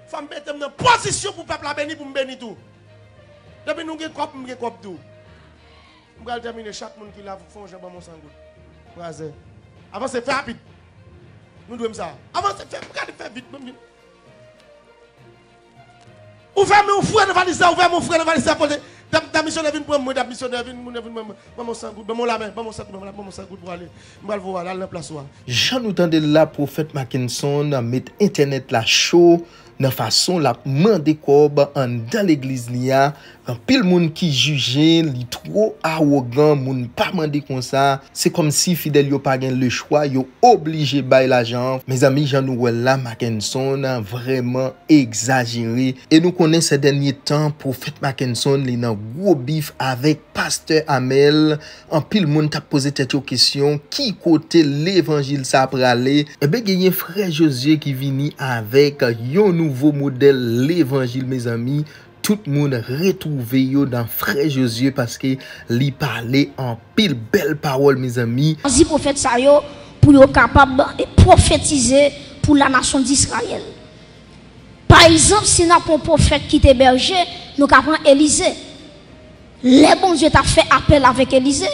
faut mettre dans position pour peuple béni pour me bénir tout. Depuis nous avons cop tout. Je vais terminer chaque monde qui l'a font jambon mon sang goutte. Avant c'est fait rapide. Nous devons ça. Avant c'est fait, regardez faire vite même. Ouvrez mon frère de valise, ouvrez mon frère de valise. Ta mission de venir prendre moi, ta mission de venir mon sang goutte, mon la main, mon sang goutte pour aller. Je vais voir là la place. Jean nous tendait là prophète Mackinson mettre internet la chaud dans façon la mandé kob en dans l'église lia en pile monde qui jugeait li trop arrogant moun pas mandé comme ça c'est comme si fidèle yo pas gen le choix yo obligé bail l'argent. Mes amis Jean Nouvel là Mackinson a vraiment exagéré et nous connaissons ces derniers temps prophète Mackinson li nan gros bif avec pasteur Amel en pile monde t'a posé tête aux questions qui côté l'évangile ça praler et ben gagné frère Josué qui vini avec yon nouveau modèle l'évangile mes amis. Tout le monde retrouvé yo dans frère Josué parce que li parlait en pile belle parole mes amis. Si prophète ça yo pour yo capable de prophétiser pour la nation d'Israël. Par exemple, si nous avons un prophète qui était berger, nous avons Élisée. Les bon Dieu t'a fait appel avec Élisée.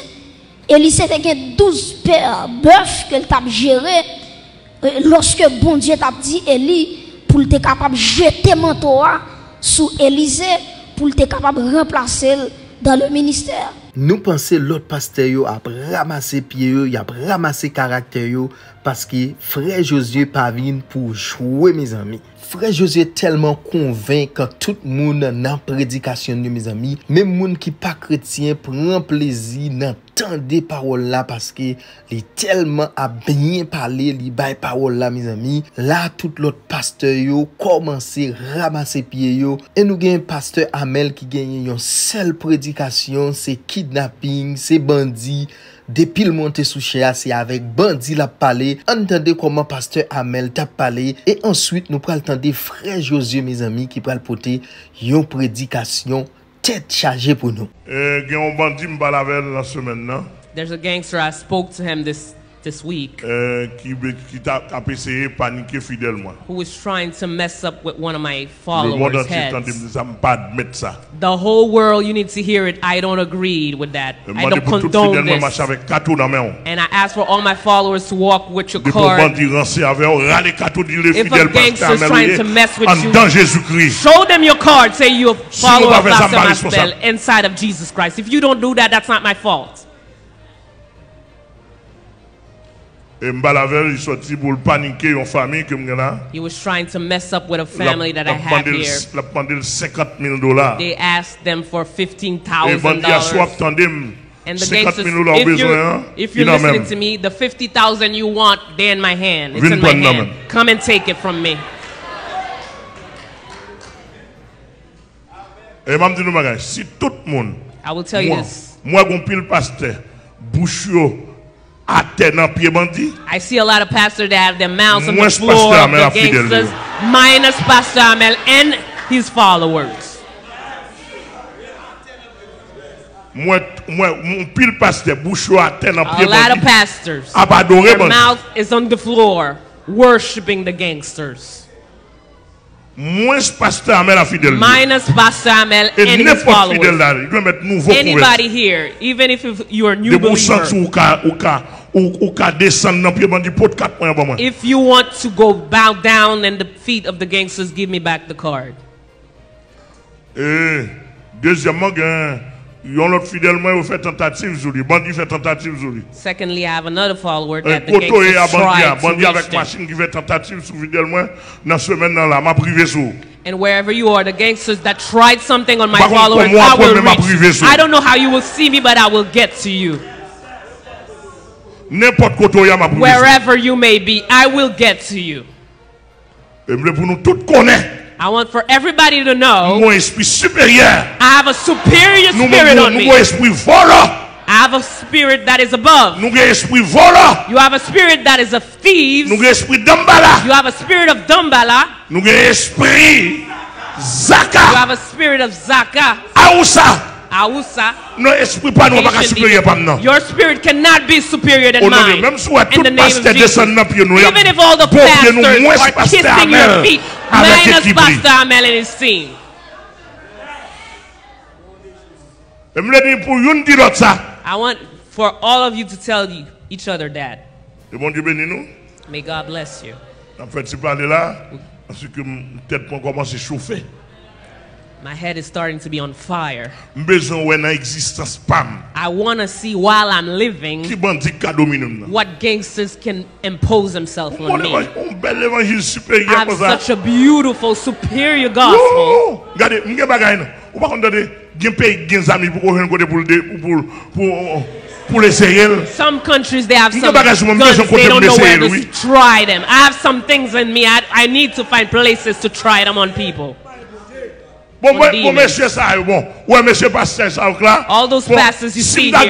Élisée avait 12 paires bœufs qu'elle t'a géré lorsque bon Dieu t'a dit Élie pour être capable de jeter manteau sous Élisée pour être capable de remplacer dans le ministère. Nous pensons l'autre pasteur yo a ramassé pied yo, y a ramassé caractère yo parce que frère Josué pas vinn pour jouer mes amis. Frère Josué tellement convaincu que tout le monde dans prédication de mes amis, même monde qui pas chrétien prend plaisir dans tant des paroles là parce que il tellement a bien parlé, li bay parole là mes amis. Là tout l'autre pasteur yo commencé ramasser pied yo et nous gagne pasteur Amel qui gagne une seule prédication, c'est kidnapping, c'est bandit. Depuis le monté sous chéa, c'est avec bandit la parler. Entendez comment pasteur Amel t'a parlé. Et ensuite, nous prenons entendre frère Josué, mes amis, qui prennent porter une prédication tête chargée pour nous. Il y a un bandit qui m'a la semaine. There's a gangster, I spoke to him this week. Qui t'a essayé de paniquer fidèlement. Who was trying to mess up with one of my followers' heads. The whole world, you need to hear it. I don't agree with that. I don't condone this. And I asked for all my followers to walk with your card. If a gangster is trying to mess with you, show them your card. Say you're a follower of Pastor Masbel inside of Jesus Christ. If you don't do that, that's not my fault. He was trying to mess up with a family that I have here. They asked them for $15,000. And the gangsters, if you're listening to me, the $50,000 you want, they're in my hand. It's in my hand. Come and take it from me. I will tell you this. I see a lot of pastors that have their mouths on the floor of the gangsters, minus Pastor Amel and his followers. A lot of pastors, their mouth is on the floor, worshiping the gangsters. Minus Pastor Amel and his followers. Anybody here, even if you're a new believer, if you want to go bow down in the feet of the gangsters, give me back the card. Secondly, I have another follower that the gangsters tried to reach. And wherever you are, the gangsters that tried something on my followers, I will reach. I don't know how you will see me, but I will get to you. Wherever you may be, I will get to you. I want for everybody to know I have a superior spirit on me. I have a spirit that is above. You have a spirit that is of thieves. You have a spirit of Dambala. You have a spirit of Zaka. Non, esprit pas nous pas supérieur pas non. Your spirit cannot be superior than mine. Même si tout in the name of Jesus. Nous, even if all the pastors are kissing your feet, minus Pastor Amel and his team. I want for all of you to tell each other that. May God bless you. My head is starting to be on fire. I want to see while I'm living what gangsters can impose themselves on me. I have such a beautiful, superior gospel. Some countries they have some guns, they don't know where to try them. I have some things in me, I need to find places to try them on people. All those pastors you see here. If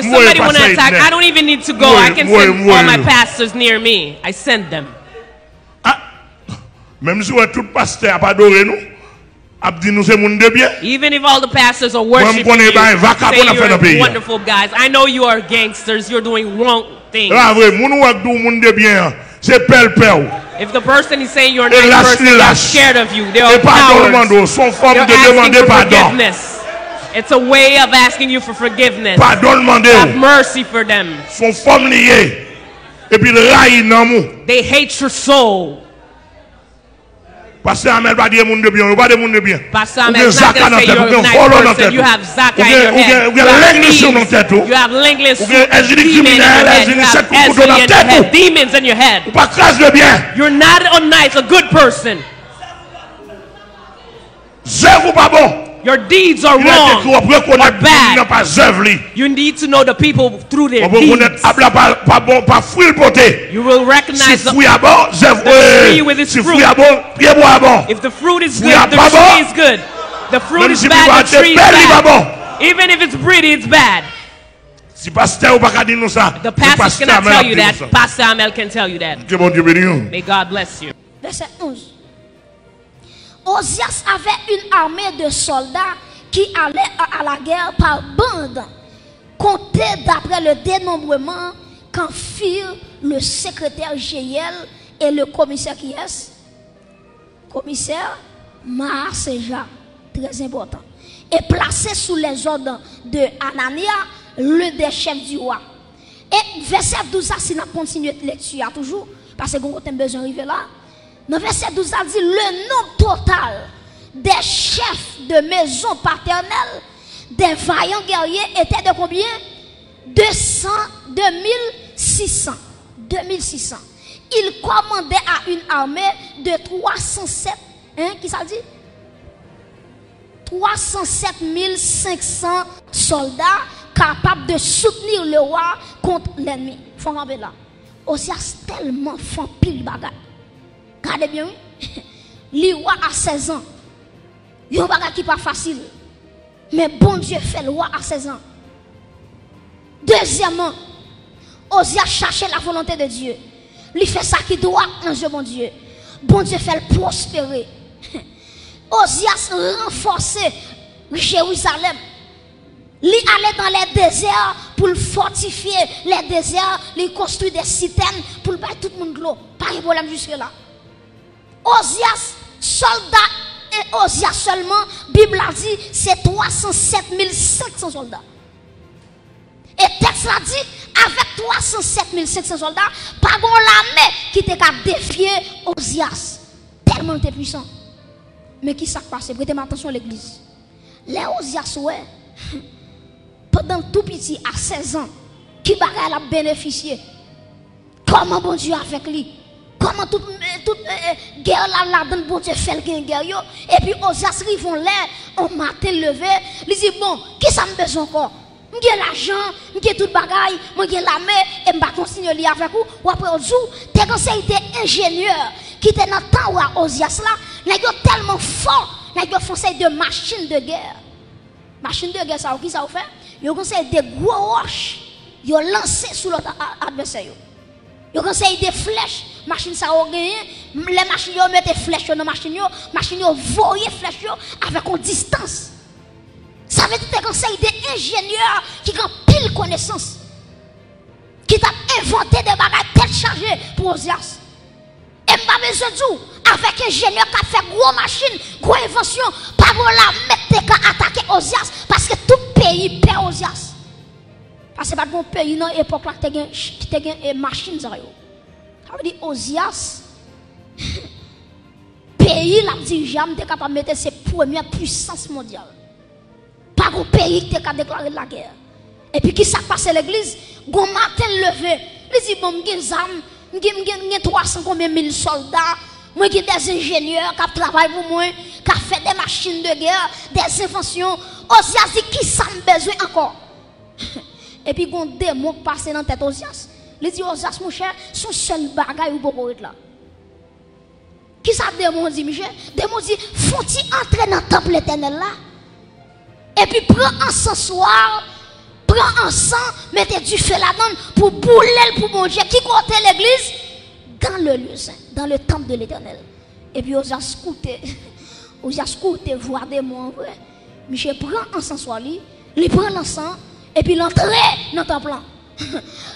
somebody want to attack, I don't even need to go. I can send all my pastors near me. I send them. Even if all the pastors are worshiping you, saying you're wonderful guys, I know you are gangsters, you're doing wrong things. If the person is saying you're a nice person, they're scared of you. They're cowards. They're asking for forgiveness. It's a way of asking you for forgiveness. Have mercy for them. They hate your soul. Pastor Amel not going to say you're a nice person. You have Zaka in your head. You have lingless demons in your head. You have Ezra in your head. Demons in your head. You're not a nice, a good person. Your deeds are wrong or bad. You need to know the people through their deeds. You will recognize the tree with its fruit. If the fruit is good, the tree is good. The fruit is bad, the tree is bad. Even if it's pretty, it's bad. The pastors cannot tell you that. Pastor Amel can tell you that. May God bless you. Verset 11. Ozias avait une armée de soldats qui allaient à la guerre par bande, comptés d'après le dénombrement qu'en firent le secrétaire Jéhiel et le commissaire qui est commissaire Maaseja, très important, et placés sous les ordres de Anania, l'un des chefs du roi. Et verset 12, si nous continuons de lecture toujours, parce que nous avons besoin d'arriver là. Dans verset 12, ça dit le nombre total des chefs de maison paternelle, des vaillants guerriers était de combien? 2600. Il commandait à une armée de 307. Qui ça dit? 307 500 soldats capables de soutenir le roi contre l'ennemi. Il faut regarder là. Ozias tellement font pile bagarre. Regardez bien, le roi a 16 ans. Il y a un bagage qui n'est pas facile. Mais bon Dieu fait le roi à 16 ans. Deuxièmement, Ozias cherchait la volonté de Dieu. Il fait ça qui doit en Dieu, bon Dieu. Bon Dieu fait le prospérer. Ozias renforçait Jérusalem. Il allait dans les déserts pour fortifier les déserts. Il construit des citernes pour mettre tout le monde de l'eau. Pas de problème jusque-là. Ozias, soldats et Ozias seulement, Bible a dit, c'est 307 500 soldats. Et texte a dit, avec 307 500 soldats, pas bon l'armée qui était qu'à défier Ozias. Tellement il était puissant. Mais qui s'est passé? Prêtez attention à l'église. Les Ozias, ouais, pendant tout petit, à 16 ans, qui bagaille a bénéficié? Comment bon Dieu avec lui? Comment toute guerre là dedans bon Dieu fait le guerre yo et puis Ozias rivon l'air on matin levé il dit bon qui ça me besoin encore m'gè l'argent m'gè tout bagaille m'gè l'armée et m'pa continuer li avec ou après au jour t'es conseil était ingénieur qui était dans temps où Ozias là nèg yo tellement fort nèg yo conseil de machine de guerre ça qui ça fait yo conseil des gros roches yo lancer sur l'autre adversaire yo conseil des flèches machine ça a gagné, les machines yo mettent flèche dans machine yo voyer flèche yo avec une distance. Ça veut dire que c'est des ingénieurs qui ont pile connaissance, qui t'a inventé des bagages tête chargées pour Osias. Et pas besoin de tout. Avec un ingénieur qui a fait gros machine, gros invention, pas pour la mettre qu'à attaquer Osias parce que tout pays perd Osias. Parce que pas bon pays dans l'époque là qui a une machine ça veut dire Osias pays la dirigeant était capable de mettre ses premières puissances mondiales. Pas un pays qui a déclaré la guerre. Et puis qui s'est passé l'église, gon matin levé, il dit bon m'gen zam, m'gen 300 combien mille soldats, moi qui des ingénieurs qui travaillent pour moi, qui fait des machines de guerre, des inventions. Osias dit qui ça me besoin encore. Et puis gon démon passé dans tête Osias. Il dit Osias mon cher, son seul bagage ou beaucoup là. Qui ça démon dit Michel? Démon dit faut-il entrer dans le temple éternel là? Et puis prends encensoir, prends encens, mettez du feu là-dedans pour bouler pour mon Dieu. Qui côté l'église? Dans le lieu saint, dans le temple de l'éternel. Et puis Osias écouté, voir des mots en vrai. Michel prend encensoir lui, il prend l'encens et puis l'entrée dans le temple.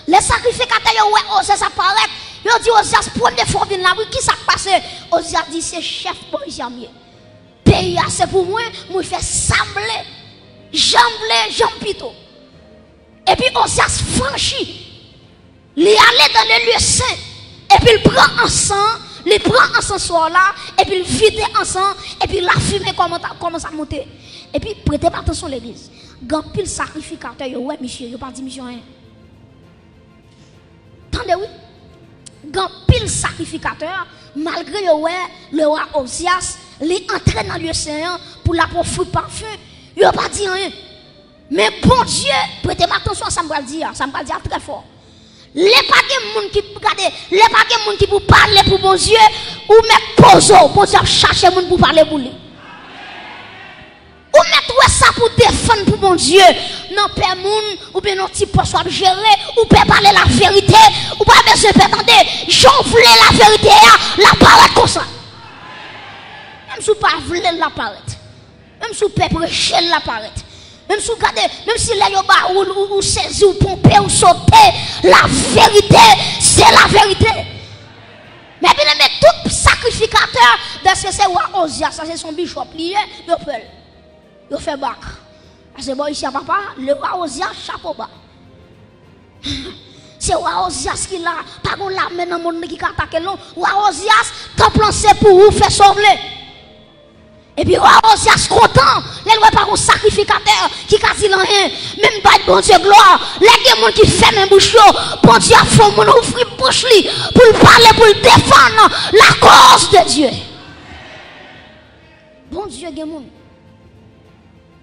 Les sacrificateurs, ouais, Osias apparaît. Ils dit Osias, première fois vient là, qui s'est passé? Osias dit c'est chef policier. Pays c'est pour moi, moi fais sembler. Jambe pito. Et puis Osias franchit. Il est allé dans le lieu saint. Et puis il prend encens soir là. Et puis il vide encens. Et puis la fumée commence à monter. Et puis prêtez attention à l'église. Quand pile sacrificateur, ouais, monsieur, il pas dit mission rien. Attendez, oui. Quand pile sacrificateur, malgré le roi Osias, il est entré dans le lieu saint pour la profiter parfum. Il n'a pas dit rien. Mais bon Dieu, prêtez attention à ça, me dire très fort. Les pas de monde qui regarde, les pas de monde qui pour parler pour bon Dieu, ou mettre pose, bon Dieu chercher monde pour parler pour lui. Ou mettre ça pour défendre pour bon Dieu. Non, père moun, ou bien non petit poste à gérer, ou peut parler la vérité, ou pas besoin de attendre. J'en voulais la vérité, la parole comme ça. Même si vous pas voulez la parole. Même si vous pouvez prêcher la parole. Même si vous regardez, même si les gens ou saisi ou pomper ou sauter, la vérité, c'est la vérité. Mais bien, tout sacrificateur, de ce que c'est Osias, ça c'est son bishop lié, il fait bac. C'est bon ici à papa, le roi Osias, chapeau bas. C'est roi Osias qui l'a, pas qu'on l'a mené dans le monde qui attaque l'eau. Roi Osias, ton plan c'est pour vous faire sauver. Et puis, Osias content, les lois par un sacrificateur qui a dit rien, même pas de bon Dieu gloire, les gens qui ferment un bouchon, bon Dieu a fait mon ouvrir bouche pour le parler, pour le défendre la cause de Dieu. Bon Dieu, il y a des gens.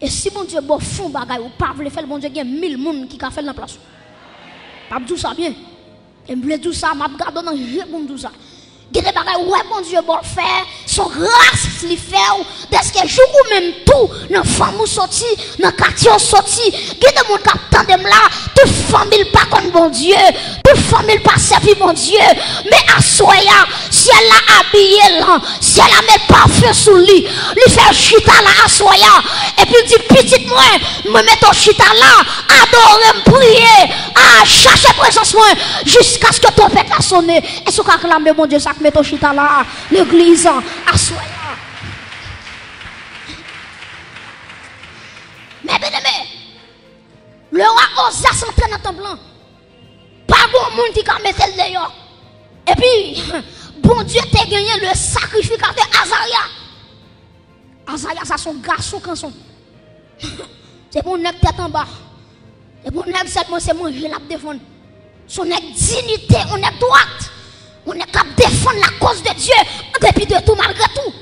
Et si bon Dieu bon fond bagay ou pas voulez faire bon Dieu, il y a 1000 personnes qui ont fait la place. Pas tout ça bien. Et me tout ça, m'a regardé dans le tout ça. Il y a des bagages, ouais, bon Dieu, bon faire, son grâce, li fait, parce que jour ou même tout, dans la famille sorti, dans le quartier sorti, il y a des gens qui attendent là, toute famille pas comme bon Dieu, toute famille pas servi bon Dieu, mais à soya, si elle l'a habillé là, si elle a mis parfum sous lui, lui fait chita là à soya, et puis il dit, petite moi, me mets ton chita là, adorer, me prier, à chercher présence moi, jusqu'à ce que ton père a sonné, et ce qu'a clamé bon Dieu, ça met ton chita là, l'église, à soya. Mais bien aimé, le roi Osias entré dans ton plan. Pas bon monde qui a mis le dehors. Et puis, bon Dieu t'a gagné le sacrificateur Azaria. Azaria, ça son garçon quand son. C'est pour nèg tête en bas. C'est pour nèg seulement c'est manger la défendre. Son nèg dignité, on est droite. On est capable de défendre la cause de Dieu en dépit de tout, malgré tout.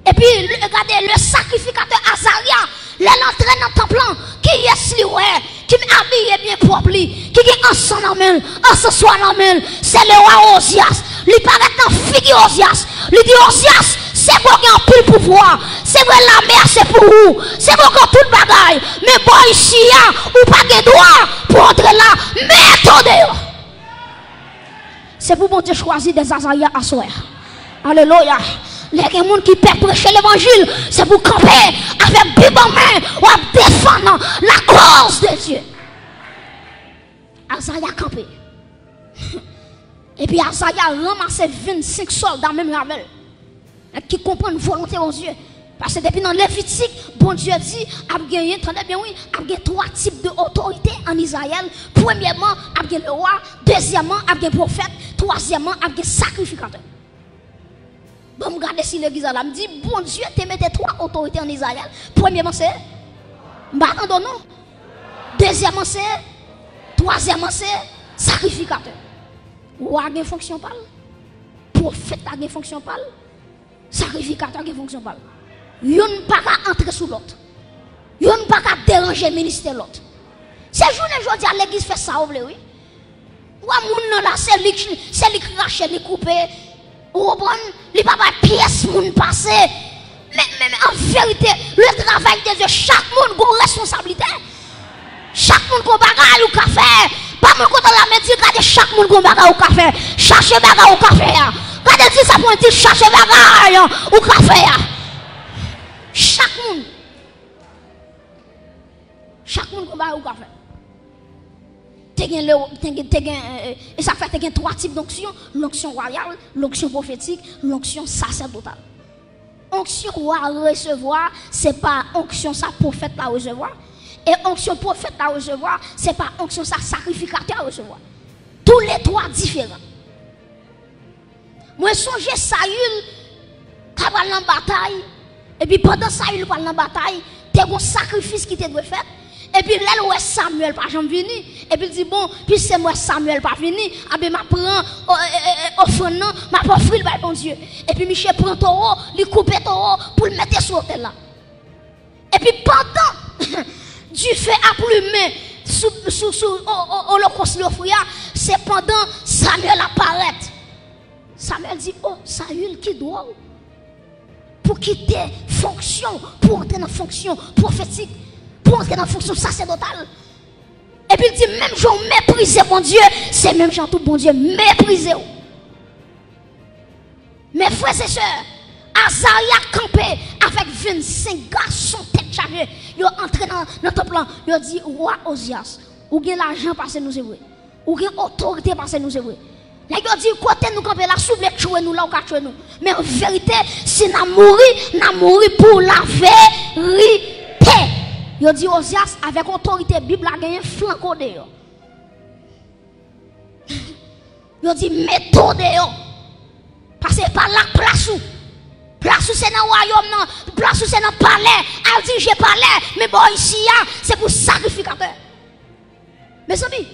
Et puis, regardez, le sacrificateur Azaria, l'entrée dans le temple, qui est li ouais, qui m'habille bien propre, qui est ensemble dans main, ensemble soit dans main, c'est le roi Osias. Il paraît dans figure Osias. Il dit Osias, c'est bon qu'il y a un pile pouvoir. C'est vrai la mer, c'est pour vous. C'est bon qu'il y a tout le bagaille. Mais bon, ici, ou pas de droit pour entrer là, mais attendez. C'est pour bon Dieu choisir des Azaïas à soi. Alléluia. Les gens qui peuvent prêcher l'évangile, c'est pour camper avec Bible en main ou défendre la cause de Dieu. Azaïa campé. Et puis Azaïa ramassé 25 soldats même avec qui comprennent volonté aux yeux. Parce que depuis dans Lévitique, bon Dieu dit, a gagné, attendez bien oui, a gagné 3 types d'autorité en Israël. Premièrement, a gagné le roi. Deuxièmement, a gagné prophète. Troisièmement, a gagné sacrificateur. Bon, regardez si l'église là me dit, bon Dieu, te mette 3 autorités en Israël. Premièrement, c'est non. Deuxièmement, c'est troisièmement, c'est sacrificateur. Roi a gagné fonction parle. Prophète a gagné fonction parle. Sacrificateur a gagné fonction parle. Yon pas qu'à entrer sous l'autre. Yon pas qu'à déranger le ministère l'autre. C'est journée aujourd'hui à l'église fait ça oui. Ou à moun là c'est lui qui rache, lui couper. Ou bon, li pas pièce moun passer. Mais en vérité, le travail de Dieu, chaque monde a une responsabilité. Chaque monde a un bagage ou café. Pas mon côté la médecine, regardez chaque monde a un bagage ou café. Cherchez bagage ou café. Regardez si ça prend dit cherchez bagage ou café. Chaque monde va au café. Et ça fait 3 types d'onction: l'onction royale, l'onction prophétique, l'onction sacerdotale. Onction royale recevoir, c'est pas onction sa prophète à recevoir. Et onction prophète à recevoir, c'est pas onction sa sacrificateur à recevoir. Tous les 3 différents. Moi, songez Saül, qui va dans la bataille. Et puis pendant ça, il parle dans la bataille, il y a un sacrifice qui te doit faire. Et puis là, où est Samuel pas jamais venu. Et puis il dit bon, puis c'est moi Samuel pas venu, ah ben m'a prend offrande, m'a pas offrir le bon Dieu. Et puis Michel prend taureau, il coupe taureau pour le mettre sur l'autel là. Et puis pendant Dieu fait applumer sous l'holocauste l'offrir, c'est pendant Samuel apparaît. Samuel dit oh Saül qui doit pour quitter fonction, pour entrer dans fonction prophétique, pour entrer dans fonction sacerdotale. Et puis il dit, même gens méprisé mon Dieu, c'est même gens tout bon Dieu méprisé. Mes frères et sœurs, Azaïa campé avec 25 garçons tête chargée. Ils sont entrés dans le temple, ils ont dit, roi Ozias, ou bien l'argent parce que nous c'est vrai, ou bien autorité parce que nous c'est vrai. Les gens disent, côté nous camper là, si vous voulez tuer nous là, ou tuer nous. Mais en vérité, si nous mourons pour la vérité. Ils disent, Ozias, avec autorité, la Bible a gagné flanco de yo. Ils disent, méthode de yo. Parce que par là, place où c'est dans le royaume, place où c'est dans le palais. Elle dit, j'ai palais, mais bon, ici, c'est pour sacrificateur. Mes amis,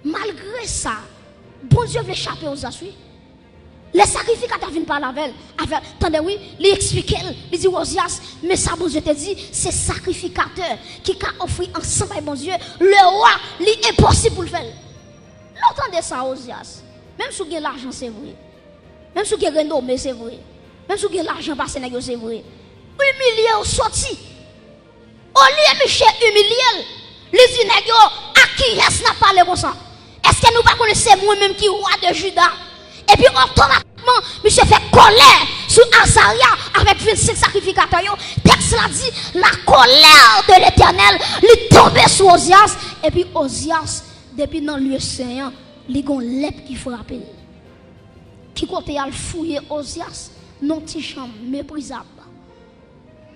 malgré ça, bon Dieu veut échapper aux assuits. Les sacrificateurs viennent par la veille. Attendez, oui, il explique, il dit Ozias, mais ça, bon Dieu te dit, c'est sacrificateur qui a offert ensemble avec bon Dieu. Le roi, il est impossible pour le faire. L'entendez ça, Ozias. Même si vous avez l'argent, c'est vrai. Même si vous avez renommé, c'est vrai. Même si vous avez l'argent passé, c'est vrai. Humilié ou sorti. Au lieu de Michel humilié, les dit, à qui est-ce n'a pas le bon sang? Est-ce que nous ne connaissons pas moi-même qui est roi de Juda? Et puis automatiquement, monsieur fait colère sur Azaria avec 25 sacrificateurs. Texte l'a dit, la colère de l'Éternel lui tombait sur Ozias. Et puis Ozias, depuis dans le lieu saint, il y a une lèpre qui frappe. Qui côté a fouillé Ozias, non petit chambre méprisable.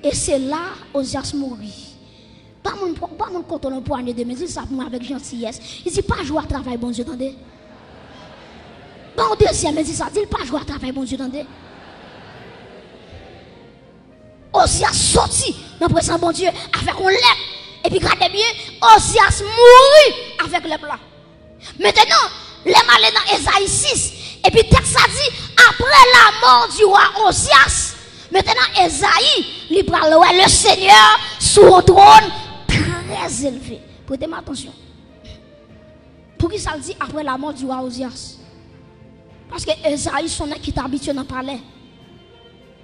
Et c'est là Ozias mourit. Pas mon côté le poignet de mes ça pour avec gentillesse. Il dit pas jouer à travail bon Dieu attendez. Bon deuxième il dit ça dit pas jouer à travail bon Dieu attendez. Ozias sorti dans présence bon Dieu avec un lèpre et puis regardez bien Ozias mourit avec le blanc. Maintenant les malins dans Ésaïe 6 et puis texte ça dit après la mort du roi Ozias maintenant Ésaïe il parle le Seigneur sur un trône très élevé. Prêtez-moi attention. Pour qui ça le dit après la mort du roi Ozias? Parce que Esaïe, son qui était habitué dans le palais.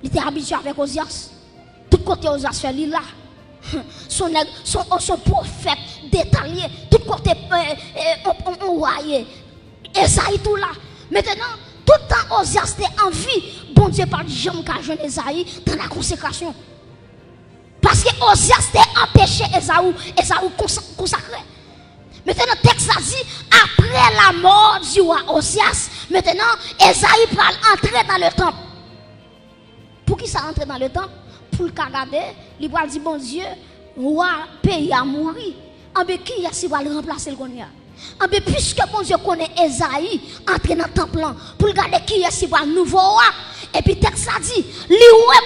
Il était habitué avec Ozias. Tout côté Ozias fait lui là. Son prophète détaillé. Tout côté on voyait. Esaïe tout là. Maintenant, tout le temps, Osias était en vie. Bon Dieu, par jamais qu'à jeune Esaïe dans la consécration. Parce que Osias était empêché Esaü consacré. Maintenant, le texte a dit, après la mort du roi Osias, maintenant, Esaïe va entrer dans le temple. Pour qui ça entre dans le temple? Pour le regarder, il va dire, bon Dieu, roi pays a mouru. En bien, qui est-ce qui va le remplacer le Gonia? En bien, puisque bon Dieu connaît Esaïe, entrer dans le temple, pour regarder qui est-ce qui va le nouveau roi. Et puis, le texte a dit, lui,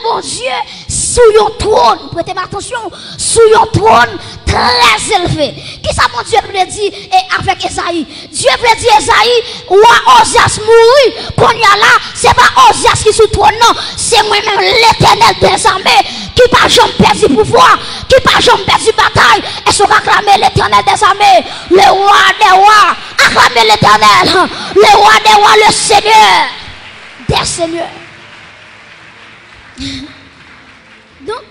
bon Dieu, sous un trône, prêtez attention, sous un trône très élevé. Qui ça, mon Dieu, veut dire avec Esaïe? Dieu veut dire Esaïe, roi Osias mouru, qu'on y a là, c'est pas Osias qui est sous le trône, non, c'est moi-même l'Éternel des armées, qui pas jamais perdu pouvoir, qui pas jamais perdu bataille, et se acclamer l'Éternel des armées, le roi des rois, acclamer l'Éternel, le roi des rois, le Seigneur des seigneurs. Donc,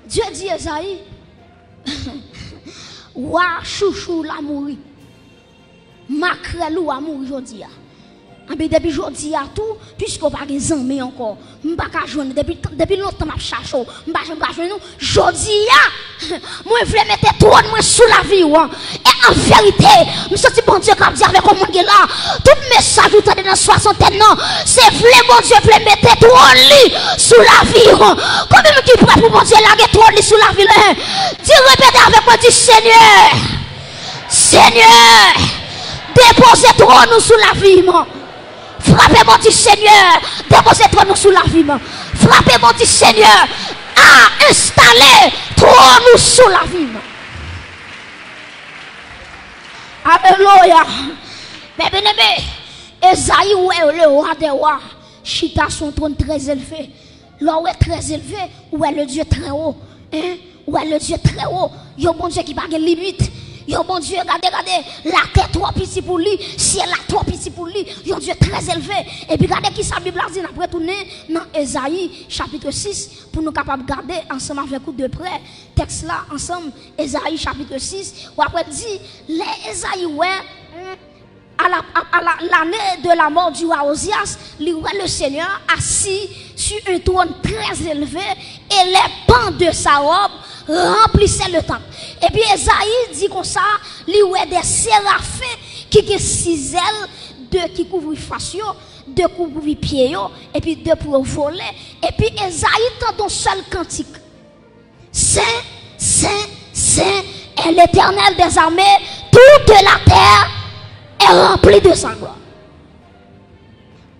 Dieu dit à Esaïe, Wa chouchou la mouri, makrelou a mouri aujourd'hui. Depuis aujourd'hui à tout, puisqu'on n'a pas de amis encore, je ne peux pas jouer depuis longtemps, je cherche, je ne peux pas jouer. Aujourd'hui, moi je veux mettre tout le monde sous la vie. Et en vérité, je suis bon Dieu qui dit avec mon monde là, tout message que vous avez dans 60 ans, c'est vrai, bon Dieu, veut mettre tout le lit sous la vie. Combien qui prêt pour mon Dieu laguer tout le lit sous la vie? Dis, répétez avec moi, dis Seigneur, Seigneur, déposez tout nous sous la vie. Frappez mon petit Seigneur, déposez-toi nous sous la vie. Frappez mon petit Seigneur, à installer toi nous sous la vie. Alléluia. Mais bien aimé, Esaïe est le roi des rois. Chita son trône très élevé. Là où est très élevé, où est le Dieu très haut. Hein? Où est le Dieu très haut. Il y a un bon Dieu qui n'a pas de limite. Yo bon Dieu, regardez, la terre trop petite pour lui, ciel la trop petit pour lui, yo Dieu très élevé. Et puis regardez qui sa Bible a dit, on a retourné dans Esaïe chapitre 6 pour nous capables de garder ensemble avec vous de près. Texte là ensemble, Esaïe chapitre 6, où après dit, les Esaïe ouais, à l'année de la mort du roi Osias, le Seigneur assis sur un trône très élevé et les pans de sa robe remplissaient le temple. Et puis Esaïe dit comme ça, il y a des séraphins qui ont 6 ailes, 2 qui couvrent face, 2 couvrent pieds, et puis 2 pour voler. Et puis Esaïe tend un seul cantique. Saint, Saint, Saint est l'Éternel des armées, toute la terre est remplie de sa gloire.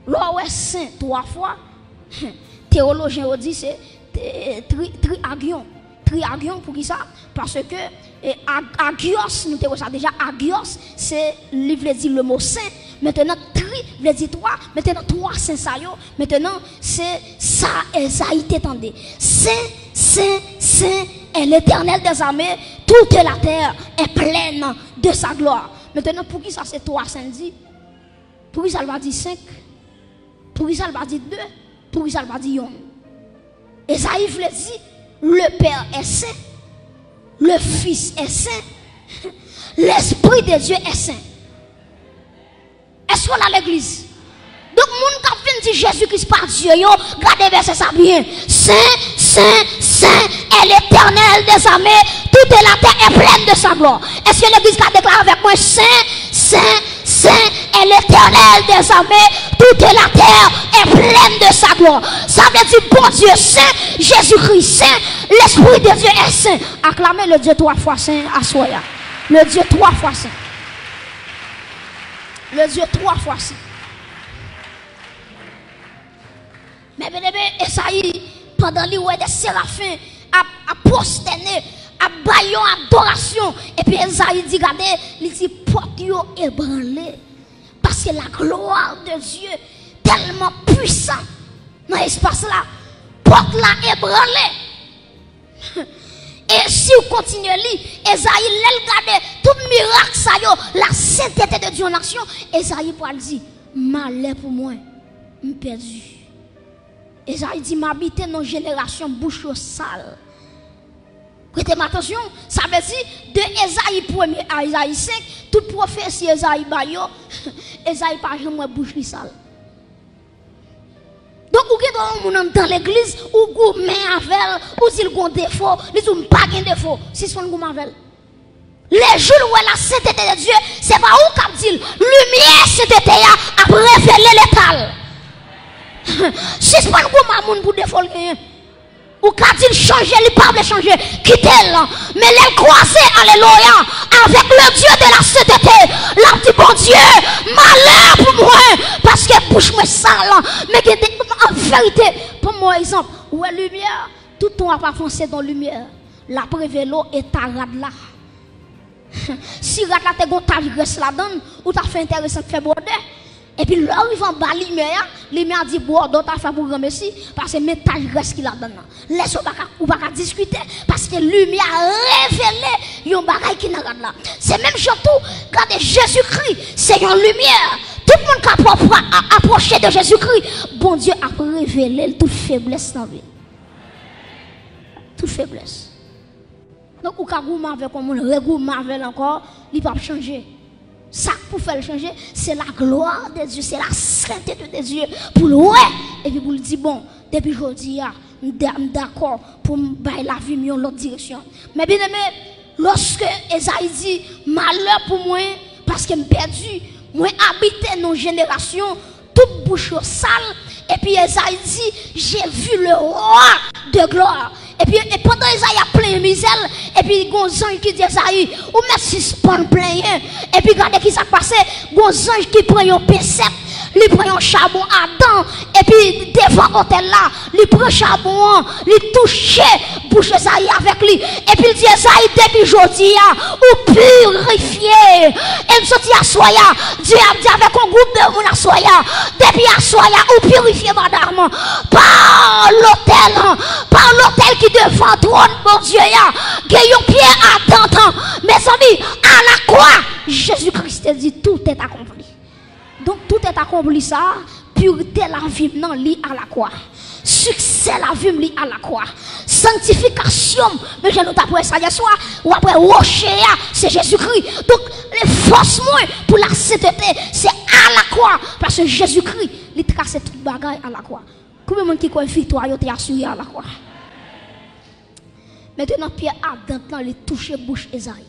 Là où est saint 3 fois, théologien dit c'est triagion. Triagion pour qui ça? Parce que agios, nous avons ça déjà, agios, c'est livre dit le mot saint. Maintenant, tri veut dire 3. Maintenant, 3 saint ça yo. Maintenant, c'est ça, Esaïe t'étendait. Saint, Saint, Saint est l'Éternel des armées. Toute la terre est pleine de sa gloire. Maintenant, pour qui ça c'est 3 saints dit? Pour qui ça va dire 5? Pour qui ça va dire 2? Pour qui ça va dire 1? Esaïe veut dire le Père est saint, le Fils est saint, l'Esprit de Dieu est saint. Est-ce qu'on a l'église? Donc, moun qui vient dire Jésus-Christ par Dieu, regardez verset ça bien. Saint, Saint, Saint est l'Éternel des armées, toute la terre est pleine de sa gloire. Est-ce que l'église a déclaré avec moi Saint, Saint, Saint est l'Éternel des armées, toute la terre est pleine de sa gloire. Ça veut dire bon Dieu saint, Jésus-Christ saint, l'Esprit de Dieu est saint. Acclamez le Dieu 3 fois saint à Soya. Le Dieu 3 fois saint. Le Dieu 3 fois saint. Mais bien aimé, Esaïe, pendant lui, des séraphins à prosterner, à bailler adoration. Et puis Esaïe dit, regardez, il dit, porte yo ébranlé. Parce que la gloire de Dieu tellement puissante dans l'espace là, porte la ébranlé. Et si vous continuez à lire, Esaïe, regarde tout miracle, ça yo, la sainteté de Dieu en action, Esaïe pour dire, malheur pour moi, je suis perdu. Esaïe dit, m'habiter dans une génération bouche sale. Prêtez attention, ça veut dire de Esaïe 1er à Esaïe 5, toute prophétie Esaïe Bayo, Esaïe pas jamais bouche li sale. Donc, ou dans l'église, ou gourmet avec, ou s'il a un défaut, ils n'ont pas de défaut, si son gourmet avec. Les jours où la sainteté de Dieu, c'est pas où qu'on dit, lumière sainteté a révélé l'étal. Si c'est pas un gourmet pour défaut, ou quand il change, il ne peut pas changer, quittez-le. Mais les croisés, alléluia, avec le Dieu de la sainteté, la dit bon Dieu, malheur pour moi, parce que bouche moi sale. Mais en vérité, pour moi, exemple, où est la lumière, tout le temps va foncer dans la lumière. La prévélo est ta rade là. Si rade là, tu as un tâche graisse là-dedans, ou tu as fait intéressant de faire border. Et puis là, il va en bas lumière dit bon, d'autres a fait pour remercier parce que mes tâches restent qu'il a donné. Laisse ou pas discuter parce que lumière a révélé un bagage qui n'a pas là. C'est même surtout regardez Jésus-Christ, c'est une lumière. Tout le monde qui a approché de Jésus-Christ, bon Dieu a révélé toute faiblesse dans la vie. Toute faiblesse. Donc ou ka gourmand avec comme on regourmand avec encore, il pas changer. Ça pour faire changer, c'est la gloire de Dieu, c'est la sainteté de Dieu. Pour le ouais, et puis pour le dire, bon, depuis aujourd'hui, d'accord, pour me bailler la vie dans l'autre direction. Mais bien aimé, lorsque Esaïe dit, malheur pour moi, parce que je perdu, moi habiter dans une génération, toute bouche sale, et puis Esaïe dit, j'ai vu le roi de gloire. Et puis pendant Esaïe a plein de misère, et puis il y a un ange qui dit Esaïe, ou merci spawn plein. Et puis regardez qui s'est passé, il y a un ange qui prend un pincette, il prend un charbon à dents, et puis devant l'hôtel là, il prend un charbon, il touche bouche Esaïe avec lui. Et puis il dit Esaïe, depuis aujourd'hui, ou purifié. Et il sortit à Soya, Dieu a dit avec un groupe de monde à Soya, depuis à Soya, ou purifié madame, par l'hôtel qui devant trône, mon Dieu, il y a un pied à temps. Mes amis, à la croix, Jésus-Christ dit tout est accompli. Donc tout est accompli ça, pureté la vie non lit à la croix. Succès la vie lit à la croix. Sanctification, mais je ne t'apprends ça hier soir, ou après rocher, c'est Jésus-Christ. Donc les forces pour la sainteté, c'est à la croix. Parce que Jésus-Christ, il trace toute bagaille à la croix. Combien de monde qui croit victoire, il est assuré à la croix. Maintenant, Pierre Adam, il touche bouche Esaïe.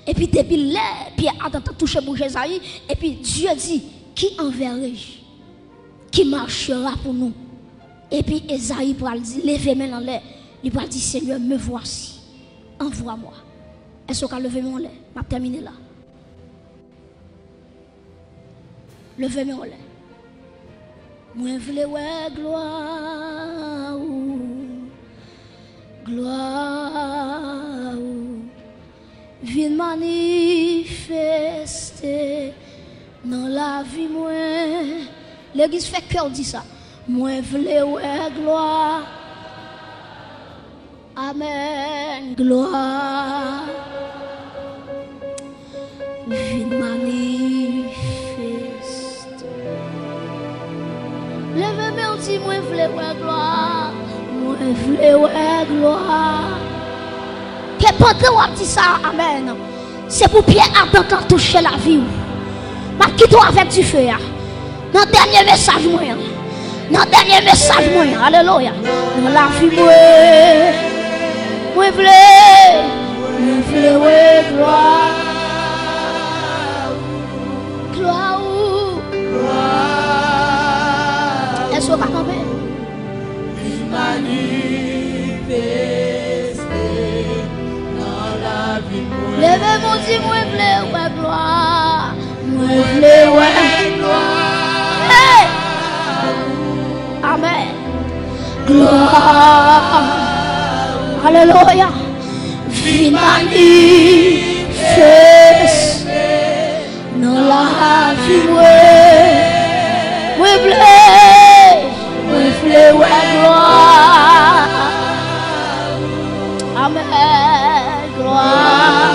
Et puis, depuis là, Pierre Adam touche bouche Esaïe. Et puis, Dieu dit, qui enverrai-je? Qui marchera pour nous? Et puis, Esaïe va dire, levez main en l'air. Il va dire, Seigneur, me voici. Envoie-moi. Est-ce qu'on lever mon l'air? Je vais terminer là. Levez main en l'air. Moi, je veux gloire. Gloire, viens manifester dans la vie moi. L'église fait cœur dit ça. Moi v'le gloire. Amen. Gloire. Viens manifester. Levez-moi on dit moi v'le gloire. Moi v'le gloire. Que pendant on dit ça, amen. C'est pour Pierre Adam toucher la vie. Ma quitte avec du feu. Dans le dernier message moi. Dans le dernier message moi. Alléluia. Dans la vie moi v'le gloire. Gloire. Gloire. Est-ce qu'on va tomber? Levez mon Dieu, moi v'le gloire. Moi v'le gloire. Hey! Amen. Gloire. Alléluia. Viens manifester dans la vie. Moi v'le gloire. Amen. Gloire.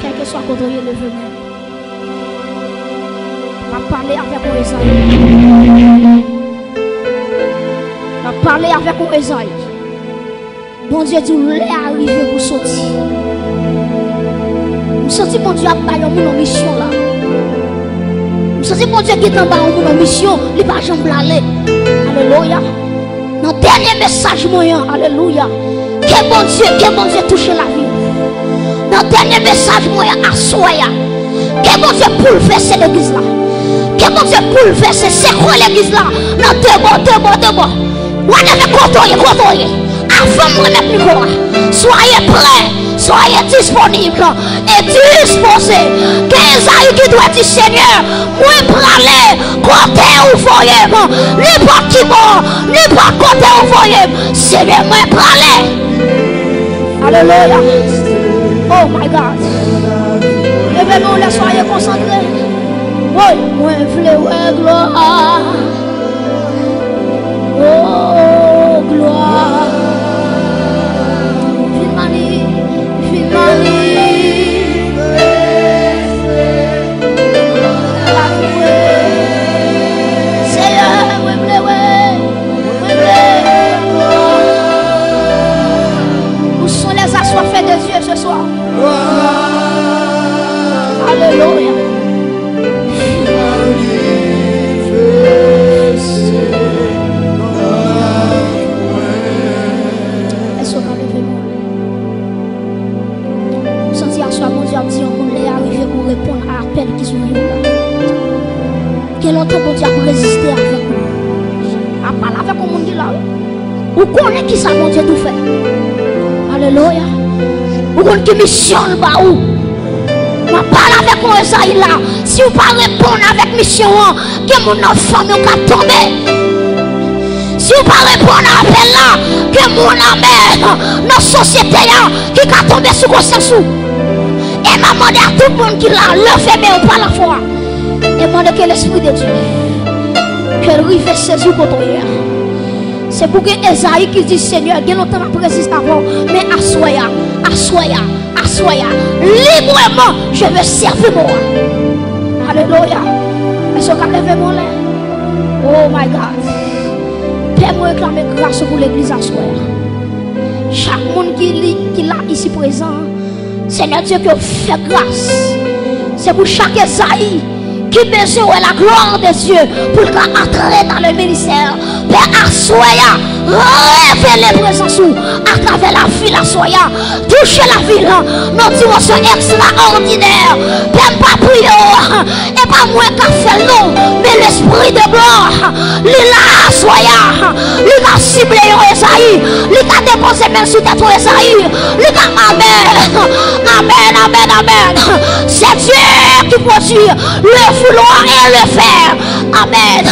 Quel que soit contre le venu. m'a parlé avec mon Esaïe. M'a parlé avec mon Esaïe. Bon Dieu dit, vous l'est arrivé pour sortir. Je sens mon Dieu a baillé mon mission là. Je sens mon Dieu qui est en bas mon mission, il va jamais aller. Alléluia. Dans le dernier message moyen, alléluia. Que bon Dieu touche la vie. Dans le dernier message moyen, assoya. Que bon Dieu bouleverse l'église là. Que bon Dieu bouleverse, c'est quoi l'église là? Dans deux mots. Vous avez contrôlé. Avant de remettre le micro, soyez prêts, soyez disponibles et disposés. Qu'Esaïe qui doit dire Seigneur, moi praler, côté où voyez, n'importe qui mort, n'importe côté où voyez, Seigneur, moi praler. Alléluia. Oh my God. Levez-nous, les soyez concentrés. Oui, moi voulais gloire. Oh, gloire. Où sont les assoiffés de Dieu ce soir? Alléluia. Répondre à l'appel qui sont là. Quel autre bon Dieu pour résister avec nous? À parler avec le monde qui là. Vous connaissez qui ça mon Dieu tout fait? Alléluia. Vous connaissez qui mission là où? Je parle avec mon Esaïe là. Si vous ne pas répondre avec mission, que mon enfant va tomber. Si vous ne pas répondre à l'appel là, que mon amène notre société qui va tomber sous conscience. Et m'a demandé à tout le monde qui l'a levé, mais pas la foi. Et m'a demandé que l'Esprit de Dieu, qu'elle rive saisir contre hier. C'est pour que Esaïe qui dit Seigneur, il y a longtemps à résister avant, mais assoya. Librement, je veux servir moi. Alléluia. Est-ce qu'on a levé mon lait? Oh my God. Père, moi réclamer grâce pour l'église assoya. Chaque monde qui l'a ici présent. Seigneur Dieu, que fait grâce. C'est pour chaque Esaïe qui besoin de la gloire de Dieu pour entrer dans le ministère. Père, assoya, révélez présence à travers la ville, assoya, touchez la ville, nos dimensions extraordinaires. Père, pas prier, et pas moi qui fait l'eau, mais l'esprit de gloire, il a assoya, il a ciblé Esaïe, il a déposé même sous tête Esaïe, il a amen. C'est Dieu qui produit le vouloir et le faire. Amen.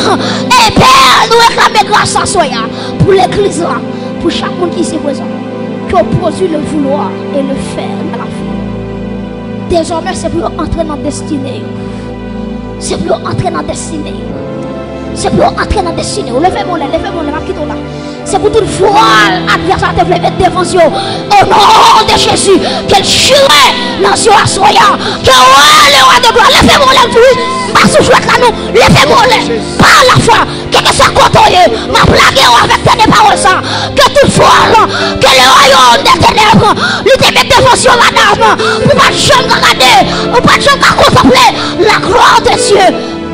Et Père, nous réclamons grâce à Soya pour l'église là, pour chaque monde qui s'est présent, qui produit le vouloir et le faire dans la vie. Désormais, c'est pour entrer dans la destinée. C'est pour entrer dans la destinée. C'est pour entrer dans la destinée. Levez-moi là, là. C'est pour toute voile adversaire de lever devant Dieu. Au nom de Jésus, qu'elle chie dans Dieu à Soya. Que le roi de gloire, levez-moi là, pas sous chouette là, nous, levez-moi là, par la foi, que ça côtoie, ma blague avec tes paroles ça, que toute voile, que le royaume des ténèbres, lui te met devant Dieu, madame, pour pas de jamais regarder, pour pas de jamais contempler la gloire de Dieu.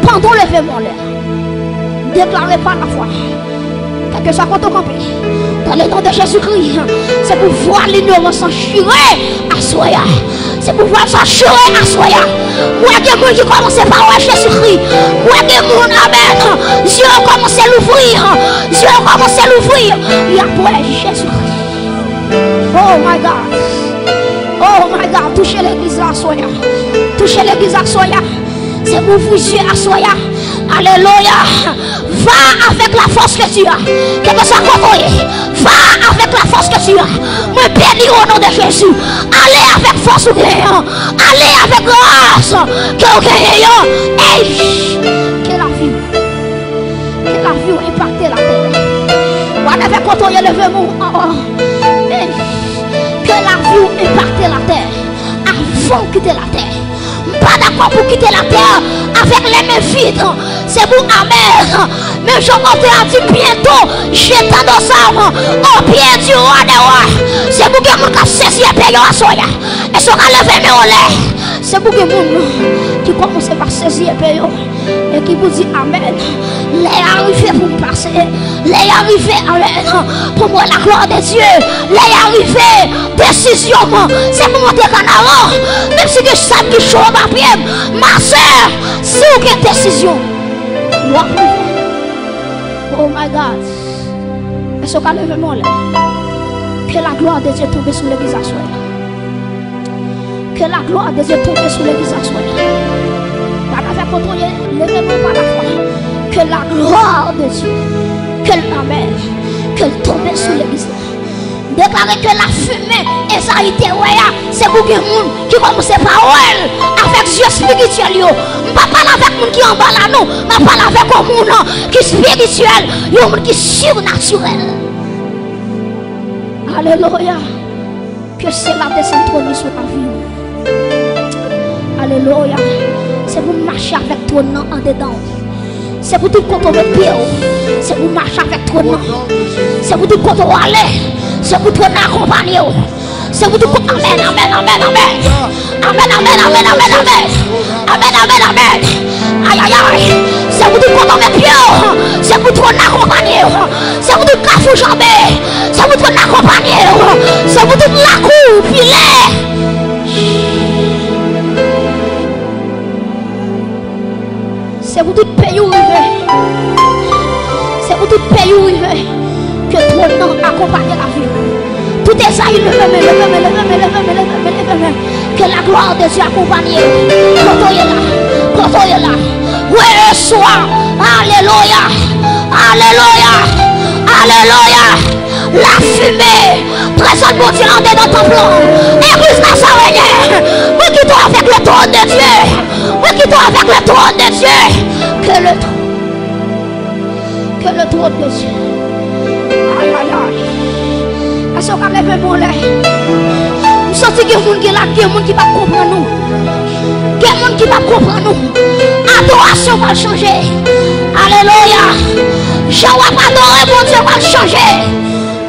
Pendant levez-moi là, déclarez par la foi. Que ça compte au campé. Dans le nom de Jésus-Christ, c'est pour voir l'ignorance s'enchirer à Soya. C'est pour voir s'enchirer à Soya. Moi, il y a des gens qui commencent par Jésus-Christ. Moi, il y a des gens, amen. Dieu commence à l'ouvrir. Il y a pour Jésus-Christ. Oh my God. Touchez l'église à Soya. C'est pour vous Dieu à Soya. Alléluia. Va avec la force que tu as. Que ça côtoie. Va avec la force que tu as. Me bénis au nom de Jésus. Allez avec force ou gagnant. Allez avec grâce. Que vous gagnez. Que la vie impacte la terre. On avait côtoyé le verre. Que la vie impacte la terre. Avant de quitter la terre. Pas d'accord pour quitter la terre avec les mains vides. C'est pour amen. Mais je m'entends dit bientôt, j'étais dans ça au pied du roi des rois. C'est pour que mon cas saisi et payé à soya. Et ce qu'on levé mes olés. C'est pour que mon qui commence par saisir et payer. Et qui vous dit amen. Les arrivés pour me passer. Les arrivés, amen. Pour moi, la gloire de Dieu. Les arrivés, décision. C'est pour monter en avant. Même si je sais que je suis au papier. Ma soeur, si vous avez une décision. Oh my God. Est-ce qu'on lève mon lait? Que la gloire de Dieu tombe sur l'église à soi. Que la gloire de Dieu tombe sur l'église à soi. Levez-moi par la foi. Que la gloire de Dieu, qu'elle tombe sur l'église. Déclarer que la fumée et ça a été c'est pour que les gens qui commencent par elle avec Dieu spirituel. Je ne parle pas avec les gens qui en bas là, non. Je parle avec les gens qui sont spirituels, les gens qui sont surnaturels. Alléluia. Que cela descende sur la vie. Alléluia. C'est pour marcher avec toi en dedans. C'est pour tout quand on veut pied. C'est pour marcher avec toi. C'est pour tout quand on va aller. C'est pour toi accompagner. C'est pour tout quand amen, amen, amen, amen. Amen, amen, amen, amen, amen. Amen, amen, amen. Aïe, aïe, aïe. C'est pour tout quand on met pied. C'est pour toi accompagner. C'est pour tout cafou jambé. C'est pour toi accompagner. C'est pour tout la cour, filet. C'est pour tout pays où il veut. C'est pour tout pays où il veut. Que toi non accompagne la vie. Tout est ça, il lève. Que la gloire de Dieu accompagne. Quand on est là. Quand on est là. Oui, soir. Alléluia. Alléluia. Alléluia. La fumée. Présente mon Dieu en dedans ton plan. Église Nazarene. Oui, qui doit avec le trône de Dieu. Oui, qui doit avec le trône de Dieu. Que le trône de Dieu. Aïe, aïe, aïe. Est-ce qu'on va lever mon lait? Vous sentez qu'il y a des gens qui là, il y a des gens qui ne comprennent nous. Il y a des gens qui ne comprennent nous. Adoration va changer. Alléluia. Je ne vais pas adorer, mon Dieu va changer.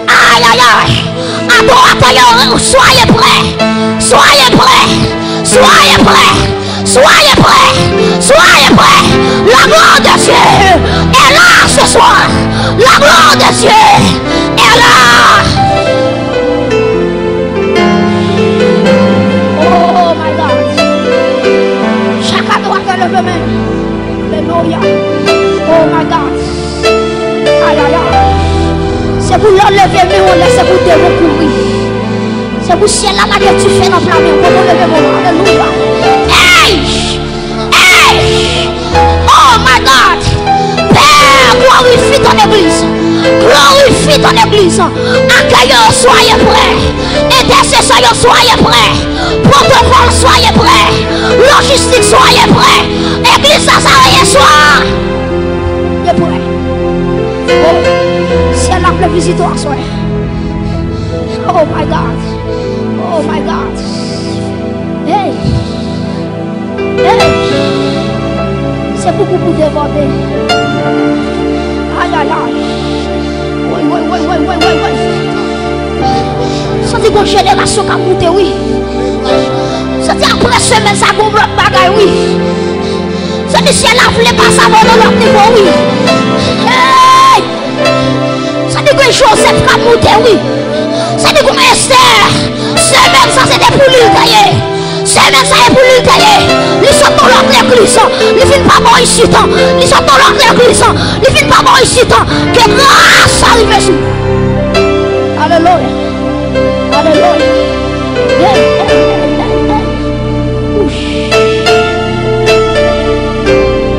Aïe, aïe, aïe. Adorateur, soyez prêts. Soyez prêts. Soyez prêts. Soyez prêts. Soyez prêts. La gloire de Dieu est là ce soir. La gloire de Dieu est là. Oh my God. Chacun doit te lever main. Alléluia. Oh my God. Aïe, aïe, aïe. C'est pour l'enlever, mais on laisse pour te recourir. C'est pour ciel là que tu fais dans la main. Pour lever mon Alléluia. Hey! Hey! Oh my God! Père, glorifie ton église. Glorifie ton église. Accueillons, soyez prêts. Intercesseurs, soyez prêts. Protocole, soyez prêts. Logistique, soyez prêts. Église Nazarene, soir. Il est prêt. Oh, si elle a le visiteur, soir. Oh my God. Oh my God. Hey. Hey. C'est beaucoup pour déborder. Aïe, aïe, aïe. Oui. Senti qu'on génération qui a monté, oui. Senti après semaine, ça a bloc bagaille, oui. Senti si elle a voulu passer avant de l'autre niveau, oui. Hey! Senti que Joseph qui a monté, oui. Senti qu'on Esther. Semaine, ça c'était pour lui gagner. Semaine, ça est pour lui gagner. Ils sont dans l'autre église. Ils viennent pas mort ici. Ils sont dans l'autre église. Ils viennent pas mort ici. Que grâce arrive sur. Alléluia. Alléluia.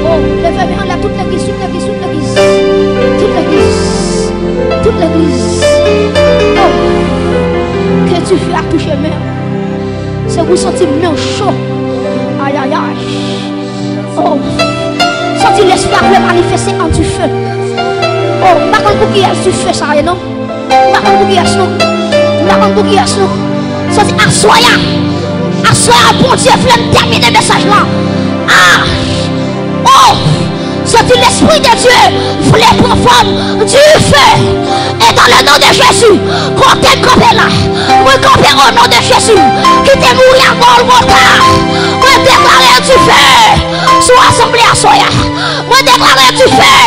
Oh, levez-moi là toute l'église, toute l'église, toute l'église. Toute l'église. Toute l'église. Oh, que tu fais à toucher même. C'est vous sentir bien chaud. Aïe, aïe, aïe. Oh, sentir l'espoir le manifester en du feu. Oh, par contre, pour qui est du feu, ça, non? Par contre, pour qui est non? Par contre, pour qui est non? Sentir assoya. À ce bon Dieu voulait terminer le message là. Ah! Oh! C'est l'Esprit de Dieu voulait prendre forme du feu. Et dans le nom de Jésus, quand tu es campé là, moi campé au nom de Jésus, qui t'est mouru à Golgotha, moi déclarer du feu sur l'assemblée à Soya. Moi déclarer du feu.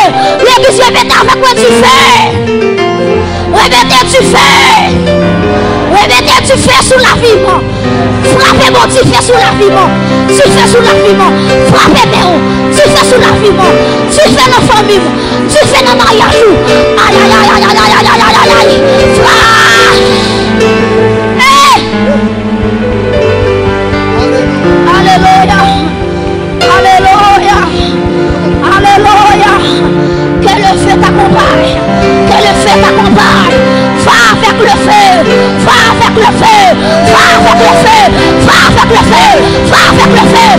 L'église remettez avec moi du feu. Remettez du feu. Remettez du feu sur la vie. Frappez mon du feu sur la vie. Du feu sur la vie. Frappez Méo. Du feu sur la vie. Du feu dans la famille. Du feu dans le mariage. Aïe aïe aïe aïe aïe aïe aïe aïe aïe. Alléluia. Alléluia. Alléluia. Que le feu t'accompagne. Que le feu t'accompagne. Va avec le feu. Va avec le feu. Va avec le feu. Va avec le feu. Va avec le feu.